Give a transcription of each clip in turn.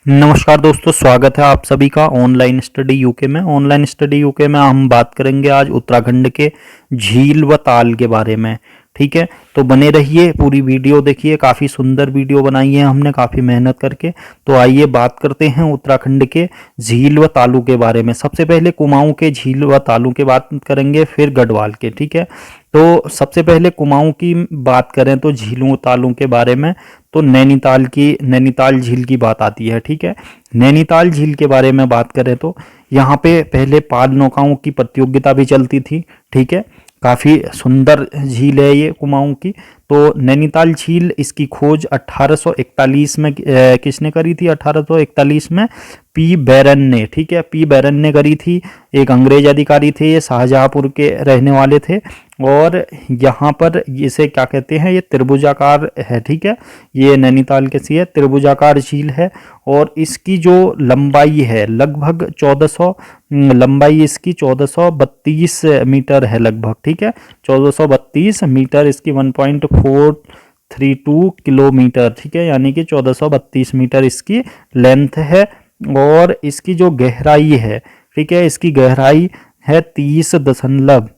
नमस्कार दोस्तों, स्वागत है आप सभी का ऑनलाइन स्टडी यूके में। ऑनलाइन स्टडी यूके में हम बात करेंगे आज उत्तराखंड के झील व ताल के बारे में। ठीक है, तो बने रहिए, पूरी वीडियो देखिए। काफ़ी सुंदर वीडियो बनाई है हमने काफ़ी मेहनत करके। तो आइए बात करते हैं उत्तराखंड के झील व तालू के बारे में। सबसे पहले कुमाऊं के झील व तालू के बात करेंगे, फिर गढ़वाल के। ठीक है, तो सबसे पहले कुमाऊं की बात करें तो झीलों तालों के बारे में, तो नैनीताल झील की बात आती है। ठीक है, नैनीताल झील के बारे में बात करें तो यहाँ पे पहले पाल नौकाओं की प्रतियोगिता भी चलती थी। ठीक है, काफ़ी सुंदर झील है ये कुमाऊं की। तो नैनीताल झील, इसकी खोज 1841 में किसने करी थी? 1841 में पी बैरन ने। ठीक है, पी बैरन ने करी थी। एक अंग्रेज अधिकारी थे, ये शाहजहांपुर के रहने वाले थे। और यहाँ पर इसे क्या कहते हैं, ये त्रिभुजाकार है। ठीक है, ये नैनीताल कैसी है? त्रिभुजाकार झील है। और इसकी जो लंबाई है लगभग 1400, लंबाई इसकी 1432 मीटर है लगभग। ठीक है, 1432 मीटर, इसकी 1.432 किलोमीटर। ठीक है, यानी कि 1432 मीटर इसकी लेंथ है। और इसकी जो गहराई है, ठीक है, इसकी गहराई है 30.3,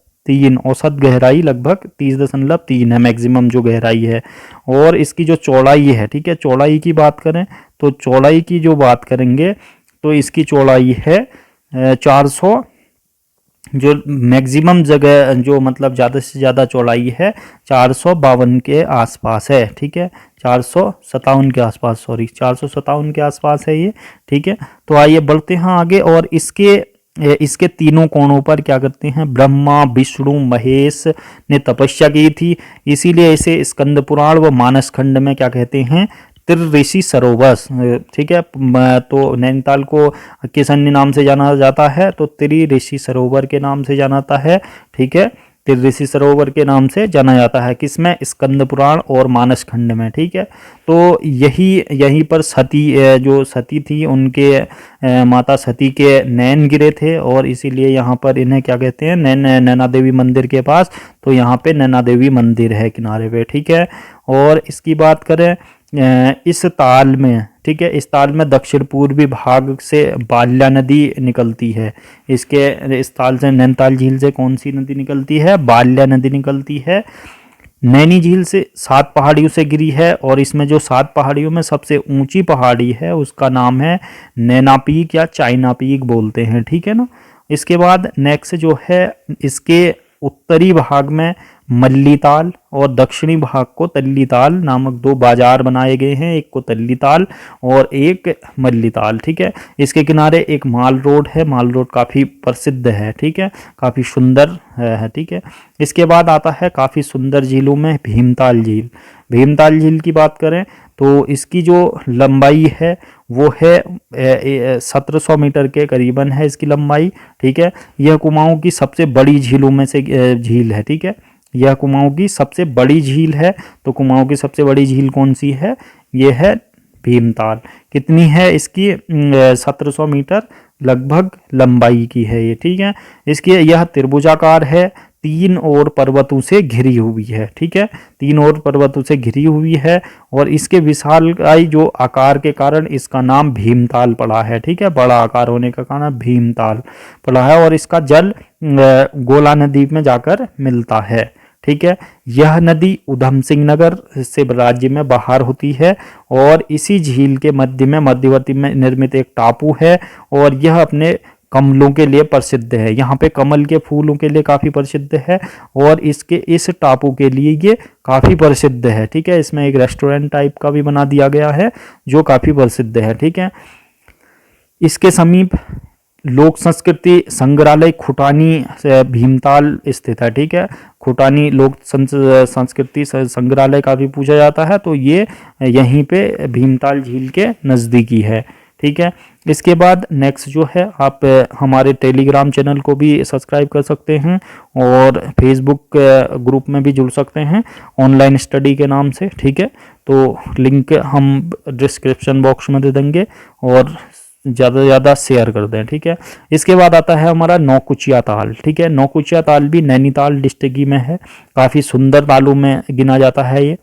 औसत गहराई लगभग 30.3 है, मैक्सिमम जो गहराई है। और इसकी जो चौड़ाई है, ठीक है, चौड़ाई की बात करें तो चौड़ाई की जो बात करेंगे तो इसकी चौड़ाई है 400, जो मैक्सिमम जगह जो मतलब ज़्यादा से ज़्यादा चौड़ाई है 452 के आसपास है। ठीक है, 457 के आसपास, सॉरी 457 के आसपास है ये। ठीक है, तो आइए बढ़ते हैं आगे। और इसके तीनों कोणों पर क्या करते हैं, ब्रह्मा विष्णु महेश ने तपस्या की थी। इसीलिए इसे स्कंद पुराण व मानस खंड में क्या कहते हैं, त्रिऋषि सरोवर। ठीक है, तो नैनीताल को किस अन्य नाम से जाना जाता है? तो त्रिऋषि सरोवर के नाम से जाना जाता है। ठीक है, त्रिऋषि सरोवर के नाम से जाना जाता है। किसमें? स्कंद पुराण और मानस खंड में। ठीक है, तो यहीं पर जो सती थी, उनके माता सती के नैन गिरे थे, और इसीलिए यहाँ पर इन्हें क्या कहते हैं, नैना देवी मंदिर के पास। तो यहाँ पे नैना देवी मंदिर है किनारे पे। ठीक है, और इसकी बात करें इस ताल में, ठीक है, इस ताल में दक्षिण पूर्वी भाग से बाल्या नदी निकलती है। इस ताल से, नैनीताल झील से कौन सी नदी निकलती है? बाल्या नदी निकलती है। नैनी झील से 7 पहाड़ियों से घिरी है, और इसमें जो 7 पहाड़ियों में सबसे ऊंची पहाड़ी है उसका नाम है नैना पीक या चाइना पीक बोलते हैं। ठीक है ना। इसके बाद नेक्स्ट जो है, इसके उत्तरी भाग में मल्लीताल और दक्षिणी भाग को तल्लीताल नामक 2 बाजार बनाए गए हैं, एक को तल्लीताल और एक मल्लीताल। ठीक है, इसके किनारे एक माल रोड है, माल रोड काफ़ी प्रसिद्ध है। ठीक है, काफ़ी सुंदर है। ठीक है, इसके बाद आता है काफ़ी सुंदर झीलों में भीमताल झील। भीमताल झील की बात करें तो इसकी जो लंबाई है वो है 1700 मीटर के करीबन है इसकी लंबाई। ठीक है, यह कुमाऊं की सबसे बड़ी झीलों में से झील है। ठीक है, यह कुमाऊं की सबसे बड़ी झील है। तो कुमाऊं की सबसे बड़ी झील कौन सी है? ये है भीमताल। कितनी है इसकी? 1700 मीटर लगभग लंबाई की है ये। ठीक है, इसकी यह त्रिभुजाकार है, 3 और पर्वतों से घिरी हुई है। ठीक है, 3 और पर्वतों से घिरी हुई है, और इसके विशालकाय जो आकार के कारण इसका नाम भीमताल पड़ा है। ठीक है, बड़ा आकार होने का कारण भीमताल पड़ा है, और इसका जल गोला नदी में जाकर मिलता है। ठीक है, यह नदी उधम सिंह नगर से राज्य में बाहर होती है, और इसी झील के मध्य में मध्यवर्ती में निर्मित एक टापू है, और यह अपने कमलों के लिए प्रसिद्ध है। यहाँ पे कमल के फूलों के लिए काफ़ी प्रसिद्ध है, और इस टापू के लिए ये काफ़ी प्रसिद्ध है। ठीक है, इसमें एक रेस्टोरेंट टाइप का भी बना दिया गया है जो काफ़ी प्रसिद्ध है। ठीक है, इसके समीप लोक संस्कृति संग्रहालय खुटानी भीमताल स्थित है। ठीक है, खुटानी लोक संस्कृति संग्रहालय का भी पूछा जाता है, तो ये यहीं पे भीमताल झील के नज़दीकी है। ठीक है, इसके बाद नेक्स्ट जो है, आप हमारे टेलीग्राम चैनल को भी सब्सक्राइब कर सकते हैं, और फेसबुक ग्रुप में भी जुड़ सकते हैं ऑनलाइन स्टडी के नाम से। ठीक है, तो लिंक हम डिस्क्रिप्शन बॉक्स में दे देंगे, और ज़्यादा से ज़्यादा शेयर कर दें। ठीक है, इसके बाद आता है हमारा नौकुचिया ताल। ठीक है, नौकुचिया ताल भी नैनीताल डिस्ट्रिक्ट में है, काफ़ी सुंदर तालों में गिना जाता है ये।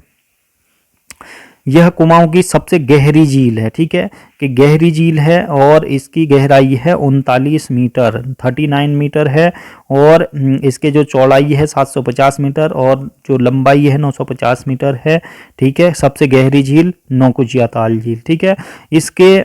यह कुमाऊं की सबसे गहरी झील है, ठीक है, कि गहरी झील है और इसकी गहराई है 39 मीटर 39 मीटर है। और इसके जो चौड़ाई है 750 मीटर और जो लंबाई है 950 मीटर है, ठीक है। सबसे गहरी झील नौकुचिया ताल झील, ठीक है। इसके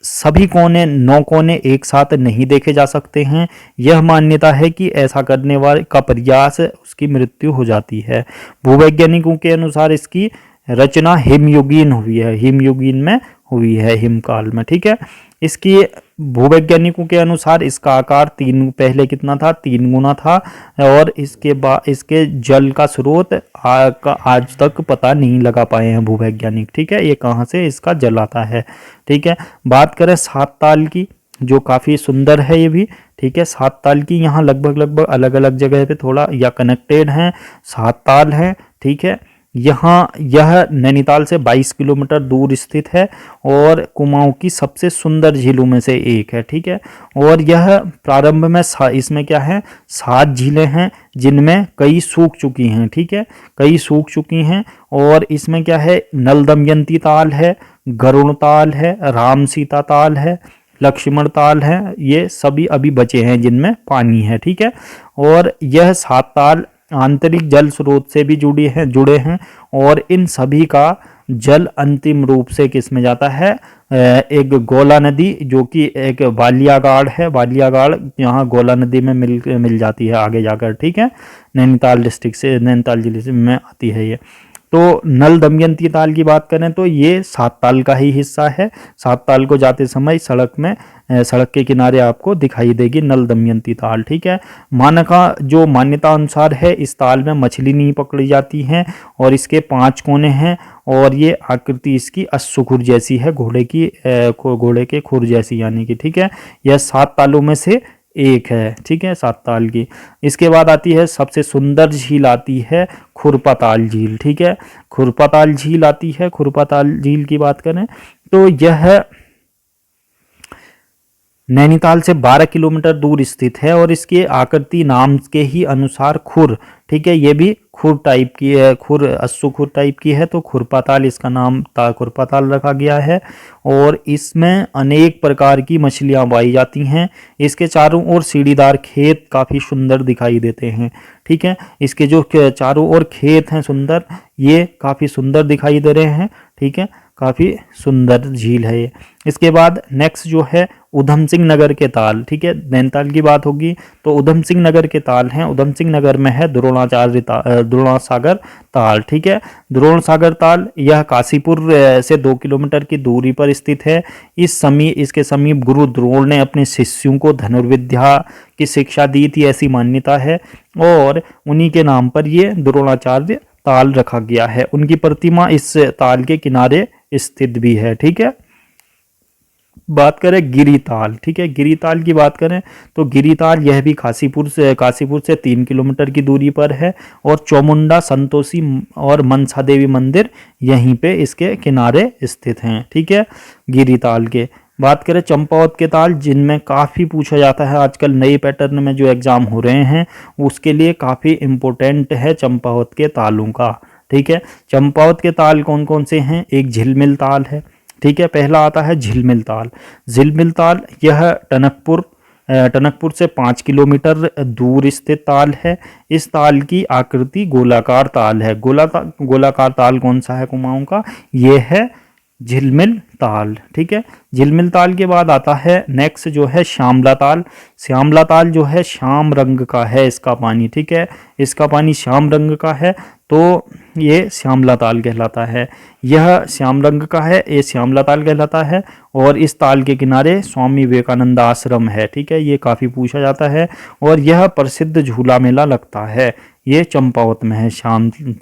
सभी कोने 9 कोने एक साथ नहीं देखे जा सकते हैं। यह मान्यता है कि ऐसा करने वाले का प्रयास उसकी मृत्यु हो जाती है। भूवैज्ञानिकों के अनुसार इसकी रचना हिमयुगीन हुई है, हिमयुगीन में हुई है, हिमकाल में, ठीक है। इसकी भूवैज्ञानिकों के अनुसार इसका आकार पहले कितना था, 3 गुना था। और इसके बाद इसके जल का स्रोत आज तक पता नहीं लगा पाए हैं भूवैज्ञानिक, ठीक है, ये कहाँ से इसका जल आता है, ठीक है। बात करें 7 ताल की, जो काफ़ी सुंदर है ये भी, ठीक है। 7 ताल की यहाँ लगभग अलग अलग जगह पे थोड़ा या कनेक्टेड हैं, 7 ताल हैं, ठीक है। यहाँ यह नैनीताल से 22 किलोमीटर दूर स्थित है और कुमाऊं की सबसे सुंदर झीलों में से एक है, ठीक है। और यह प्रारंभ में इसमें क्या है, 7 झीलें हैं जिनमें कई सूख चुकी हैं, ठीक है, कई सूख चुकी हैं। और इसमें क्या है, नल दमयंती ताल है, गरुण ताल है, राम सीता ताल है, लक्ष्मण ताल है, ये सभी अभी बचे हैं जिनमें पानी है, ठीक है। और यह 7 ताल आंतरिक जल स्रोत से भी जुड़े हैं और इन सभी का जल अंतिम रूप से किस में जाता है, एक गोला नदी, जो कि एक बालियागाड़ है, बालियागाड़ यहाँ गोला नदी में मिल जाती है आगे जाकर, ठीक है। नैनीताल डिस्ट्रिक्ट से, नैनीताल जिले में आती है ये। तो नल दमयंती ताल की बात करें तो ये 7 ताल का ही हिस्सा है। 7 ताल को जाते समय सड़क के किनारे आपको दिखाई देगी नल दमयंती ताल, ठीक है। जो मान्यता अनुसार है, इस ताल में मछली नहीं पकड़ी जाती है और इसके 5 कोने हैं और ये आकृति इसकी अश्वखुर जैसी है, घोड़े के खुर जैसी, यानी कि, ठीक है। यह 7 तालों में से एक है, ठीक है, 7 ताल की। इसके बाद आती है सबसे सुंदर झील, आती है खुरपाताल झील, ठीक है। खुरपाताल झील आती है। खुरपाताल झील की बात करें तो यह नैनीताल से 12 किलोमीटर दूर स्थित है और इसकी आकृति नाम के ही अनुसार खुर, ठीक है, ये भी खुर टाइप की है, खुर टाइप की है, तो खुरपाताल इसका नाम खुरपाताल रखा गया है। और इसमें अनेक प्रकार की मछलियां पाई जाती हैं। इसके चारों ओर सीढ़ीदार खेत काफ़ी सुंदर दिखाई देते हैं, ठीक है। इसके जो चारों ओर खेत हैं सुंदर, ये काफ़ी सुंदर दिखाई दे रहे हैं, ठीक है, काफ़ी सुंदर झील है ये। इसके बाद नेक्स्ट जो है उधम सिंह नगर के ताल, ठीक है, नैनीताल की बात होगी तो उधम सिंह नगर के ताल हैं। उधम सिंह नगर में है द्रोणासागर ताल, ठीक है। द्रोणासागर ताल यह काशीपुर से 2 किलोमीटर की दूरी पर स्थित है। इसके समीप गुरु द्रोण ने अपने शिष्यों को धनुर्विद्या की शिक्षा दी थी, ऐसी मान्यता है। और उन्हीं के नाम पर ये द्रोणाचार्य ताल रखा गया है। उनकी प्रतिमा इस ताल के किनारे स्थित भी है, ठीक है। बात करें गिरिताल, ठीक है, गिरिताल की बात करें तो गिरिताल यह भी काशीपुर से 3 किलोमीटर की दूरी पर है और चौमुंडा, संतोषी और मनसा देवी मंदिर यहीं पे इसके किनारे स्थित हैं, ठीक है। गिरिताल के बात करें चंपावत के ताल, जिनमें काफ़ी पूछा जाता है आजकल नए पैटर्न में जो एग्ज़ाम हो रहे हैं उसके लिए काफ़ी इम्पोर्टेंट है चंपावत के तालों का, ठीक है। चंपावत के ताल कौन कौन से हैं, एक झिलमिल ताल है, ठीक है, पहला आता है झिलमिल ताल। झिलमिल ताल यह टनकपुर से 5 किलोमीटर दूर स्थित ताल है। इस ताल की आकृति गोलाकार ताल है। गोलाकार ताल कौन सा है कुमाऊं का, ये है झिलमिल ताल, ठीक है। झिलमिल ताल के बाद आता है नेक्स्ट जो है श्यामला ताल। श्यामला ताल जो है श्याम रंग का है इसका पानी, ठीक है, इसका पानी श्याम रंग का है, तो ये श्यामला ताल कहलाता है। यह श्याम रंग का है, ये श्यामला ताल कहलाता है। और इस ताल के किनारे स्वामी विवेकानंद आश्रम है, ठीक है, ये काफ़ी पूछा जाता है। और यह प्रसिद्ध झूला मेला लगता है, ये चंपावत में है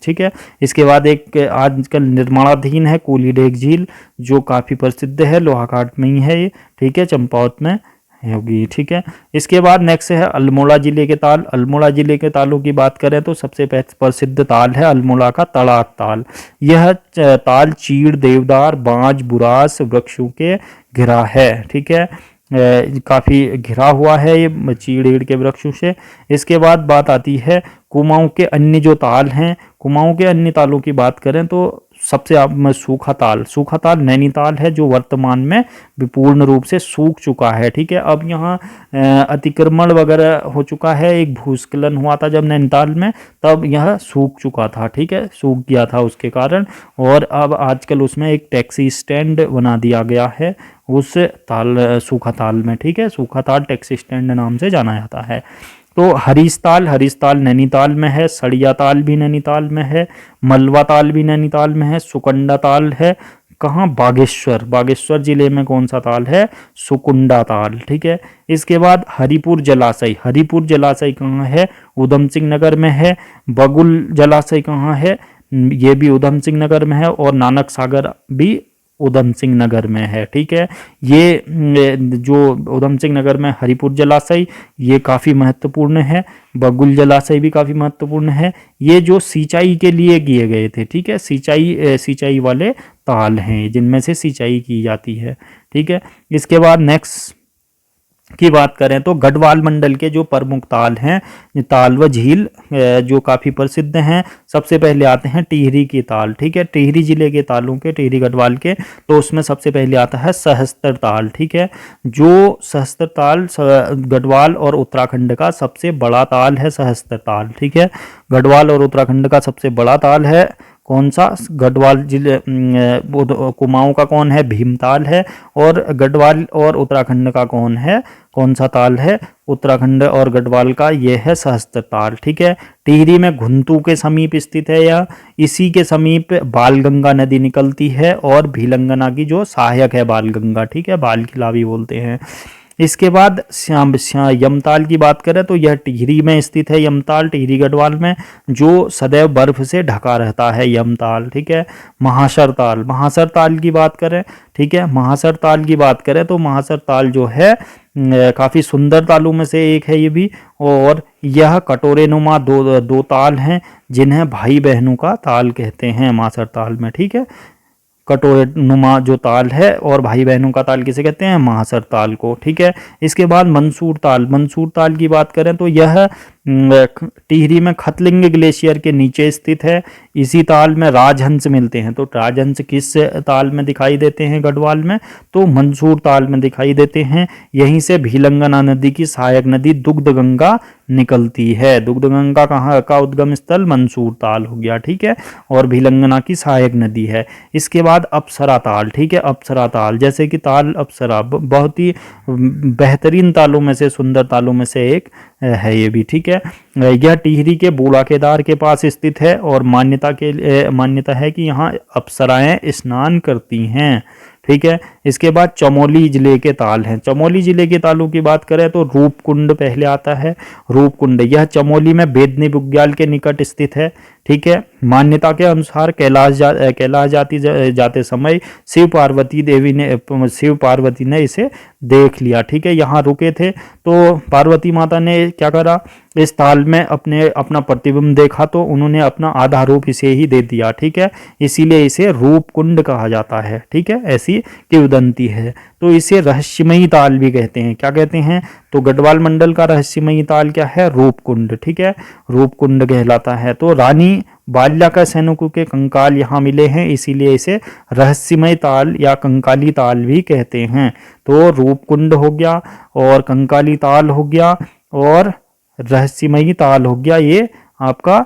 ठीक है। इसके बाद एक आजकल निर्माणाधीन है कोलीडेग झील, जो काफ़ी प्रसिद्ध है, लोहाघाट में ही है ये, ठीक है, चंपावत में होगी, ठीक है। इसके बाद नेक्स्ट है अल्मोड़ा जिले के ताल। अल्मोड़ा जिले के तालों की बात करें तो सबसे प्रसिद्ध ताल है अल्मोड़ा का तड़ाक ताल। यह ताल चीड़, देवदार, बांज, बुरास वृक्षों के घिरा है, ठीक है, काफ़ी घिरा हुआ है ये चीड़ के वृक्षों से। इसके बाद बात आती है कुमाऊं के अन्य जो ताल हैं। कुमाऊं के अन्य तालों की बात करें तो सबसे सूखा ताल नैनीताल है, जो वर्तमान में पूर्ण रूप से सूख चुका है। ठीक है, अब यहाँ अतिक्रमण वगैरह हो चुका है, एक भूस्खलन हुआ था जब नैनीताल में, तब यह सूख चुका था। ठीक है, सूख गया था उसके कारण, और अब आजकल उसमें एक टैक्सी स्टैंड बना दिया गया है उस सूखा ताल में। ठीक है, सूखा ताल टैक्सी स्टैंड नाम से जाना जाता है। तो हरीश ताल नैनीताल में है, सड़िया ताल भी नैनीताल में है, मलवा ताल भी नैनीताल में है, सुकंडा ताल है कहाँ, बागेश्वर जिले में कौन सा ताल है, सुकुंडा ताल। ठीक है, इसके बाद हरिपुर जलाशय कहाँ है, उधम सिंह नगर में है। बगुल जलाशय कहाँ है, ये भी उधम सिंह नगर में है, और नानक सागर भी उधम सिंह नगर में है। ठीक है, ये जो उधम सिंह नगर में हरिपुर जलाशय, ये काफ़ी महत्वपूर्ण है। बगुल जलाशय भी काफ़ी महत्वपूर्ण है। ये जो सिंचाई के लिए किए गए थे। ठीक है, सिंचाई वाले ताल हैं जिनमें से सिंचाई की जाती है। ठीक है, इसके बाद नेक्स्ट की बात करें तो गढ़वाल मंडल के जो प्रमुख ताल हैं, ताल व झील जो काफ़ी प्रसिद्ध हैं, सबसे पहले आते हैं टिहरी की ताल। ठीक है, टिहरी जिले के तालों के, टिहरी गढ़वाल के, तो उसमें सबसे पहले आता है सहस्त्र ताल। ठीक है, जो सहस्त्र ताल गढ़वाल और उत्तराखंड का सबसे बड़ा ताल है, सहस्त्र ताल। ठीक है, गढ़वाल और उत्तराखंड का सबसे बड़ा ताल है कौन सा, गढ़वाल जिले, कुमाऊं का कौन है, भीमताल है, और गढ़वाल और उत्तराखंड का कौन सा ताल है, उत्तराखंड और गढ़वाल का ये है सहस्त्र ताल। ठीक है, टिहरी में घुंतू के समीप स्थित है, या इसी के समीप बालगंगा नदी निकलती है, और भीलंगना की जो सहायक है बालगंगा। ठीक है, बाल खिला भी बोलते हैं। इसके बाद यमताल की बात करें तो यह टिहरी में स्थित है, यमताल टिहरी गढ़वाल में, जो सदैव बर्फ से ढका रहता है यमताल। ठीक है, महासर ताल की बात करें, ठीक है, महासर ताल की बात करें तो महासर ताल जो है काफ़ी सुंदर तालों में से एक है ये भी, और यह कटोरे नुमा दो ताल हैं जिन्हें भाई बहनों का ताल कहते हैं महासर ताल में। ठीक है, कटोरे नुमा जो ताल है और भाई बहनों का ताल किसे कहते हैं, महासर ताल को। ठीक है, इसके बाद मंसूर ताल की बात करें तो यह टिहरी में खतलिंग ग्लेशियर के नीचे स्थित है। इसी ताल में राजहंस मिलते हैं, तो राजहंस किस ताल में दिखाई देते हैं गढ़वाल में, तो मंसूर ताल में दिखाई देते हैं। यहीं से भीलंगना नदी की सहायक नदी दुग्ध गंगा निकलती है। दुग्ध गंगा कहाँ का उद्गम स्थल, मंसूर ताल हो गया। ठीक है, और भीलंगना की सहायक नदी है। इसके बाद अप्सरा ताल। ठीक है, अप्सरा ताल, जैसे कि ताल अप्सरा बहुत ही बेहतरीन तालों में से, सुंदर तालों में से एक है ये भी। ठीक है, यह टिहरी के बूढ़ा केदार के पास स्थित है, और मान्यता है कि यहाँ अप्सराएं स्नान करती हैं। ठीक है, इसके बाद चमोली जिले के ताल हैं। चमोली जिले के तालों की बात करें तो रूपकुंड पहले आता है। रूपकुंड यह चमोली में बेदनी बुग्याल के निकट स्थित है। ठीक है, मान्यता के अनुसार कैलाश जाते समय शिव पार्वती ने इसे देख लिया। ठीक है, यहाँ रुके थे तो पार्वती माता ने क्या करा, इस ताल में अपना प्रतिबिंब देखा तो उन्होंने अपना आधा रूप इसे ही दे दिया। ठीक है, इसीलिए इसे रूपकुंड कहा जाता है। ठीक है, ऐसी किंवदंती है। तो इसे रहस्यमयी ताल भी कहते हैं। क्या कहते हैं, तो गढ़वाल मंडल का रहस्यमयी ताल क्या है, रूपकुंड। ठीक है, रूपकुंड कहलाता है। तो रानी बाल्या का सैनिकों के कंकाल यहाँ मिले हैं, इसीलिए इसे रहस्यमय ताल या कंकाली ताल भी कहते हैं। तो रूपकुंड हो गया, और कंकाली ताल हो गया, और रहस्यमयी ताल हो गया। ये आपका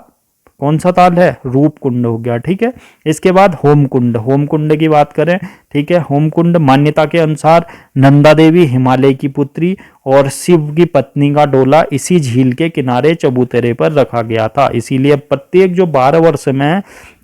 कौन सा ताल है, रूपकुंड हो गया। ठीक है, इसके बाद होमकुंड की बात करें। ठीक है, होमकुंड मान्यता के अनुसार नंदा देवी हिमालय की पुत्री और शिव की पत्नी का डोला इसी झील के किनारे चबूतरे पर रखा गया था। इसीलिए प्रत्येक जो 12 वर्ष में,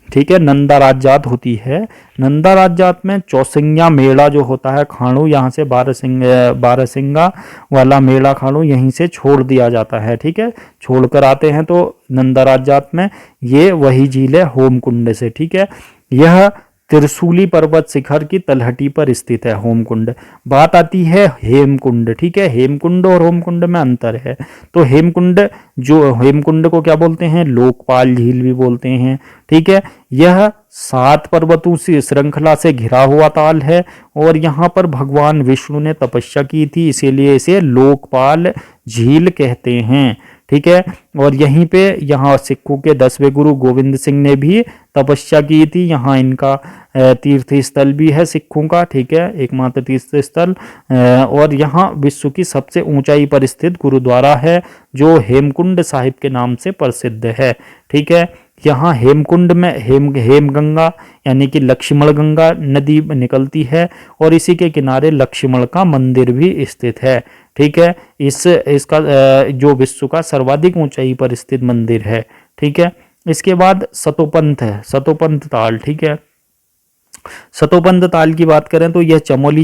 ठीक है, नंदा राजजात होती है, नंदा राजजात में चौसिंगा मेला जो होता है, खाणू यहाँ से बारहसिंगा वाला मेला खाणू यहीं से छोड़ दिया जाता है। ठीक है, छोड़कर आते हैं तो नंदा राजजात में ये वही झील है होमकुंड से। ठीक है, यह त्रिशूली पर्वत शिखर की तलहटी पर स्थित है होमकुंड। बात आती है हेमकुंड। ठीक है, हेमकुंड और होमकुंड में अंतर है। तो हेमकुंड को क्या बोलते हैं, लोकपाल झील भी बोलते हैं। ठीक है, यह 7 पर्वतों से श्रृंखला से घिरा हुआ ताल है, और यहाँ पर भगवान विष्णु ने तपस्या की थी, इसीलिए इसे लोकपाल झील कहते हैं। ठीक है। और यहीं पे यहाँ सिखों के 10वें गुरु गोविंद सिंह ने भी तपस्या की थी। यहाँ इनका तीर्थ स्थल भी है सिखों का, ठीक है, एकमात्र तीर्थ स्थल। और यहाँ विश्व की सबसे ऊंचाई पर स्थित गुरुद्वारा है जो हेमकुंड साहिब के नाम से प्रसिद्ध है, ठीक है। यहाँ हेमकुंड में हेमगंगा यानी कि लक्ष्मण गंगा नदी निकलती है और इसी के किनारे लक्ष्मण का मंदिर भी स्थित है, ठीक है। इसका जो विश्व का सर्वाधिक ऊंचाई पर स्थित मंदिर है, ठीक है। इसके बाद सतोपंथ है, सतोपंथ ताल, ठीक है। सतोपंथ ताल की बात करें तो यह चमोली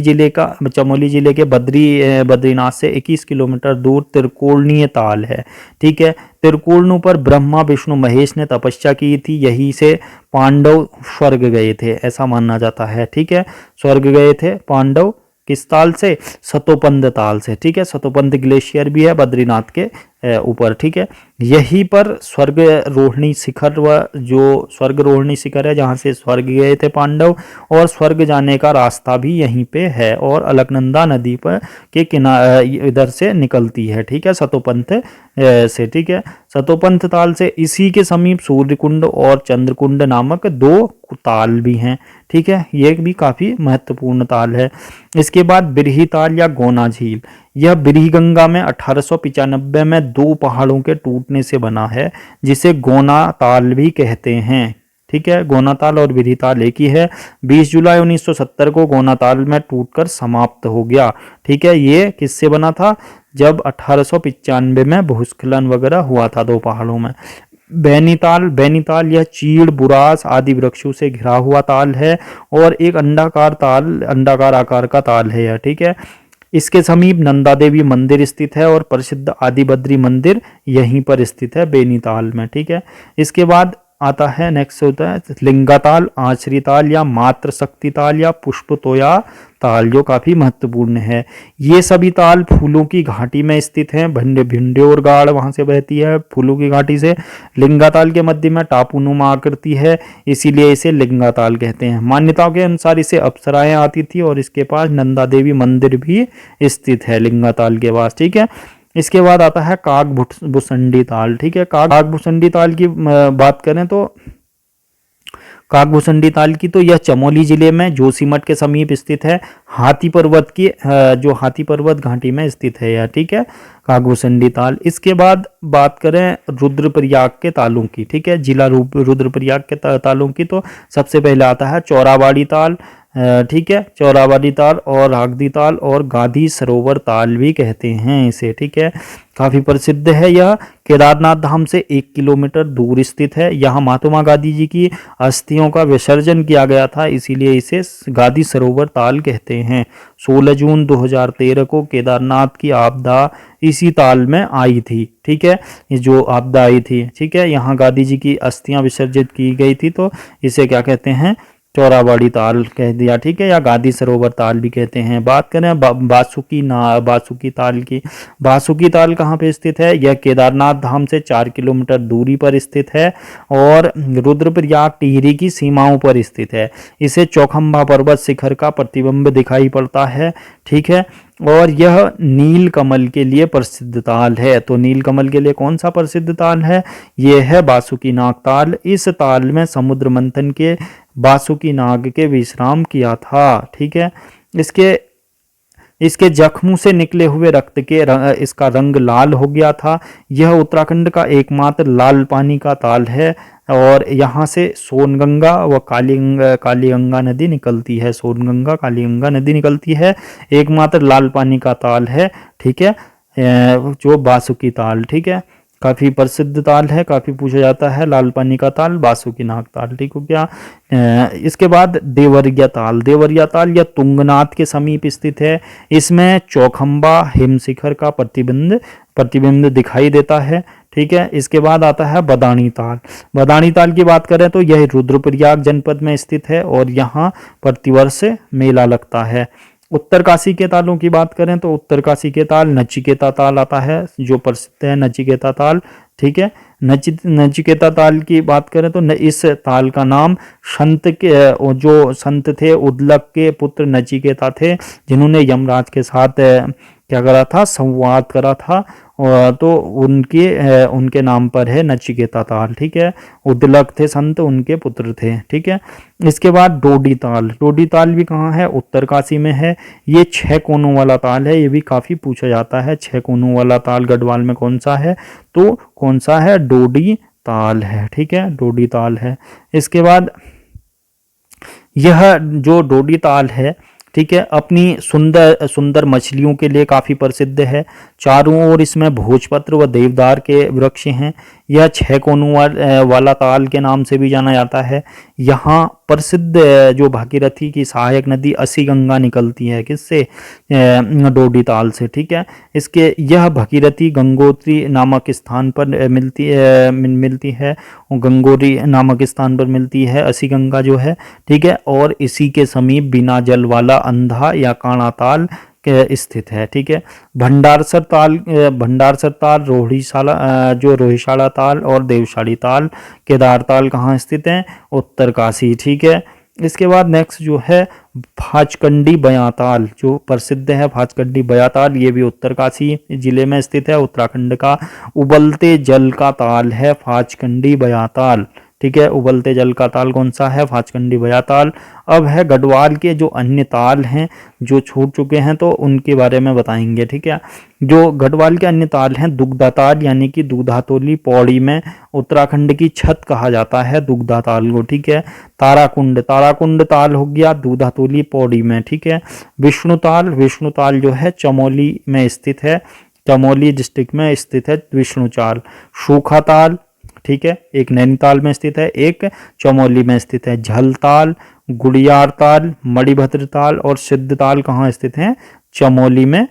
जिले के बद्रीनाथ से 21 किलोमीटर दूर त्रिकोणीय ताल है, ठीक है। त्रिकोण पर ब्रह्मा विष्णु महेश ने तपस्या की थी, यही से पांडव स्वर्ग गए थे, ऐसा माना जाता है, ठीक है। स्वर्ग गए थे पांडव किस ताल से? सतोपंथ ताल से, ठीक है। सतोपंथ ग्लेशियर भी है बद्रीनाथ के ऊपर, ठीक है। यहीं पर स्वर्ग रोहिणी शिखर जो स्वर्ग रोहिणी शिखर है जहाँ से स्वर्ग गए थे पांडव, और स्वर्ग जाने का रास्ता भी यहीं पे है और अलकनंदा नदी पर के किनारे इधर से निकलती है, ठीक है, सतोपंथ से, ठीक है। सतोपंथ ताल से इसी के समीप सूर्यकुंड और चंद्रकुंड नामक 2 ताल भी हैं, ठीक है। ये भी काफी महत्वपूर्ण ताल है। इसके बाद बिरही ताल या गोना झील, यह बिरही गंगा में 1895 में 2 पहाड़ों के टूटने से बना है जिसे गोना ताल भी कहते हैं, ठीक है। गोना ताल और बिरही ताल एक ही है। 20 जुलाई 1970 को गोना ताल में टूटकर समाप्त हो गया, ठीक है। ये किससे बना था? जब 1895 में भूस्खलन वगैरह हुआ था 2 पहाड़ों में। बैनीताल यह चीड़ बुरास आदि वृक्षों से घिरा हुआ ताल है और एक अंडाकार आकार का ताल है यह, ठीक है। इसके समीप नंदा देवी मंदिर स्थित है और प्रसिद्ध आदि बद्री मंदिर यहीं पर स्थित है बैनीताल में, ठीक है। इसके बाद आता है नेक्स्ट होता है लिंगाताल, आचरी ताल या मात्र शक्ति ताल या पुष्प तोया ताल, जो काफी महत्वपूर्ण है। ये सभी ताल फूलों की घाटी में स्थित हैं। भिंड्योर गाड़ वहां से बहती है फूलों की घाटी से। लिंगाताल के मध्य में टापूनुमा आकृति है, इसीलिए इसे लिंगाताल कहते हैं। मान्यताओं के अनुसार इसे अप्सराएं आती थी और इसके पास नंदा देवी मंदिर भी स्थित है लिंगाताल के पास, ठीक है। इसके बाद आता है काकभुसंडी ताल, ठीक है। काकभुसंडी ताल की बात करें तो काकभुसंडी ताल की तो यह चमोली जिले में जोशीमठ के समीप स्थित है। हाथी पर्वत घाटी में स्थित है यह, ठीक है, काकभुसंडी ताल। इसके बाद बात करें रुद्रप्रयाग के तालों की, ठीक है, जिला रुद्रप्रयाग के तालों की, तो सबसे पहले आता है चौराबाड़ी ताल, ठीक है, चौराबाड़ी ताल और रागदी ताल और गादी सरोवर ताल भी कहते हैं इसे, ठीक है। काफी प्रसिद्ध है यह। केदारनाथ धाम से 1 किलोमीटर दूर स्थित है। यहाँ महात्मा गांधी जी की अस्थियों का विसर्जन किया गया था, इसीलिए इसे गादी सरोवर ताल कहते हैं। 16 जून 2013 को केदारनाथ की आपदा इसी ताल में आई थी, ठीक है, ये जो आपदा आई थी, ठीक है, यहाँ गांधी जी की अस्थियां विसर्जित की गई थी, तो इसे क्या कहते हैं? चौराबाड़ी ताल कह दिया, ठीक है, या गादी सरोवर ताल भी कहते हैं। बात करें बासुकी ताल की। बासुकी ताल कहाँ पे स्थित है? यह केदारनाथ धाम से 4 किलोमीटर दूरी पर स्थित है और रुद्रप्रयाग टिहरी की सीमाओं पर स्थित है। इसे चौखंबा पर्वत शिखर का प्रतिबिंब दिखाई पड़ता है, ठीक है, और यह नीलकमल के लिए प्रसिद्ध ताल है। तो नीलकमल के लिए कौन सा प्रसिद्ध ताल है? यह है बासुकीनाग ताल। इस ताल में समुद्र मंथन के बासुकीनाग के विश्राम किया था, ठीक है। इसके जख्मों से निकले हुए रक्त के इसका रंग लाल हो गया था। यह उत्तराखंड का एकमात्र लाल पानी का ताल है और यहाँ से सोनगंगा व कालीगंगा नदी निकलती है। सोनगंगा कालीगंगा नदी निकलती है, एकमात्र लाल पानी का ताल है, ठीक है, जो बासुकी ताल, ठीक है, काफी प्रसिद्ध ताल है, काफी पूछा जाता है। लाल पानी का ताल, बासुकीनाग ताल, ठीक हो गया। इसके बाद देवरिया ताल यह तुंगनाथ के समीप स्थित है। इसमें चौखंबा हिमशिखर का प्रतिबिंब दिखाई देता है, ठीक है। इसके बाद आता है बदाणी ताल की बात करें तो यह रुद्रप्रयाग जनपद में स्थित है और यहाँ प्रतिवर्ष मेला लगता है। उत्तरकाशी के तालों की बात करें तो उत्तरकाशी के ताल नचिकेता ताल आता है, जो प्रसिद्ध है नचिकेता ताल, ठीक है। नचिकेता ताल की बात करें तो इस ताल का नाम जो संत थे उद्लक के पुत्र नचिकेता थे, जिन्होंने यमराज के साथ क्या करा था? संवाद करा था तो उनके नाम पर है नचिकेता ताल। ठीक है, उद्लक थे संत, उनके पुत्र थे। ठीक है, इसके बाद डोडी ताल। डोडी ताल भी कहाँ है? उत्तरकाशी में है। ये 6 कोनों वाला ताल है, ये भी काफी पूछा जाता है। 6 कोनों वाला ताल गढ़वाल में कौन सा है? तो कौन सा है? डोडी ताल है। ठीक है, डोडी ताल है। इसके बाद यह जो डोडी ताल है, ठीक है, अपनी सुंदर सुंदर मछलियों के लिए काफ़ी प्रसिद्ध है। चारों ओर इसमें भोजपत्र व देवदार के वृक्ष हैं। यह 6 कोनों वाला ताल के नाम से भी जाना जाता है। यहाँ प्रसिद्ध जो भागीरथी की सहायक नदी असी गंगा निकलती है। किससे? डोडी ताल से। ठीक है, इसके यह भागीरथी गंगोत्री नामक स्थान पर मिलती है। गंगोरी नामक स्थान पर मिलती है असी गंगा जो है। ठीक है, और इसी के समीप बिना जल वाला अंधा या काणा ताल स्थित है। ठीक है, भंडारसर ताल, रोहिशाला ताल और देवशाली ताल, केदार ताल कहाँ स्थित है? उत्तरकाशी। ठीक है, इसके बाद नेक्स्ट जो है भाचकंडी बयाताल, जो प्रसिद्ध है भाचकंडी बयाताल, ये भी उत्तरकाशी जिले में स्थित है, उत्तराखंड का। उबलते जल का ताल है भाचकंडी बयाताल। ठीक है, उबलते जल का ताल कौन सा है? भाचकंडी बयाताल। अब है गढ़वाल के जो अन्य ताल हैं जो छूट चुके हैं, तो उनके बारे में बताएंगे। ठीक है, जो गढ़वाल के अन्य ताल हैं, दुग्धा ताल यानी कि दूधातोली पौड़ी में उत्तराखंड की छत कहा जाता है दुग्धा ताल को। ठीक है, ताराकुंड ताल हो गया दूधातोली पौड़ी में। ठीक है, विष्णु ताल जो है चमोली में स्थित है, चमोली डिस्ट्रिक्ट में स्थित है विष्णु ताल। सूखा ताल, ठीक है, एक नैनीताल में स्थित है, एक चमोली में स्थित है। झलताल, गुड़ियार ताल, मणिभद्र ताल और सिद्ध ताल कहाँ स्थित हैं? चमोली में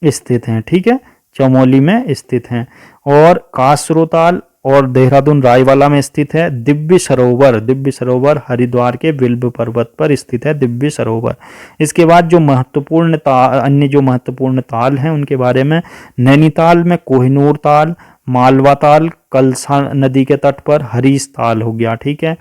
स्थित हैं। ठीक है, चमोली में स्थित हैं। और कासरो ताल और देहरादून रायवाला में स्थित है। दिव्य सरोवर हरिद्वार के विल्भ पर्वत पर स्थित है दिव्य सरोवर। इसके बाद जो अन्य जो महत्वपूर्ण ताल हैं उनके बारे में, नैनीताल में कोहिनूर ताल, मालवा ताल, कलसा नदी के तट पर हरीश ताल हो गया। ठीक है,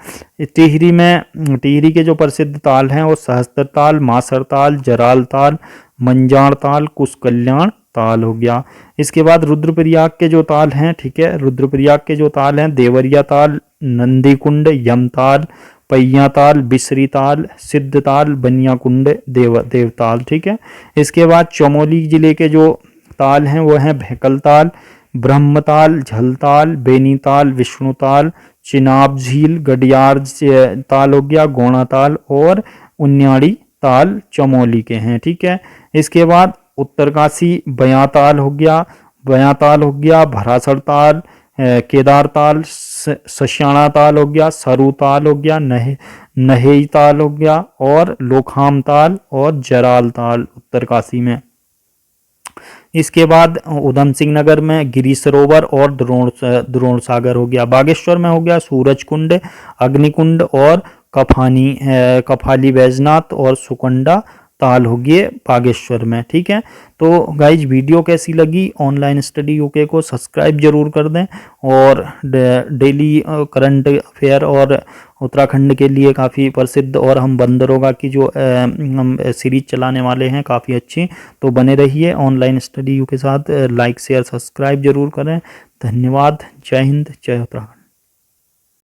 टिहरी के जो प्रसिद्ध ताल हैं वो सहस्त्र ताल, मासर ताल, जराल ताल, मंजाण ताल, कुशकल्याण ताल हो गया। इसके बाद रुद्रप्रयाग के जो ताल हैं, ठीक है, रुद्रप्रयाग के जो ताल हैं, देवरिया ताल, नंदीकुंड, यमताल, पैया ताल, बिसरी ताल, सिद्ध ताल, बनियाकुंड, देवताल। ठीक है, इसके बाद चमोली जिले के जो ताल हैं वो हैं भैकल ताल, ब्रह्मताल, झलताल, बेनीताल, विष्णुताल, चिनाब झील, गडियार ताल हो गया, गोणा ताल और उन्याड़ी ताल चमोली के हैं। ठीक है, इसके बाद उत्तरकाशी बयाताल हो गया, भरासर ताल, केदार ताल, सश्याना ताल हो गया, सरू ताल हो गया, नहेई ताल हो गया और लोखाम ताल और जराल ताल उत्तरकाशी में। इसके बाद उधम सिंह नगर में गिरी सरोवर और द्रोण सागर हो गया। बागेश्वर में हो गया सूरज कुंड, अग्निकुंड और कफाली बैजनाथ और सुकंडा ताल हो गए बागेश्वर में। ठीक है, तो गाइज वीडियो कैसी लगी? ऑनलाइन स्टडी यूके को सब्सक्राइब जरूर कर दें और डेली करंट अफेयर और उत्तराखंड के लिए काफ़ी प्रसिद्ध और हम बंदरोगा की जो हम सीरीज चलाने वाले हैं काफ़ी अच्छी, तो बने रहिए ऑनलाइन स्टडी यू के साथ। लाइक शेयर सब्सक्राइब जरूर करें। धन्यवाद। जय हिंद, जय उत्तराखंड।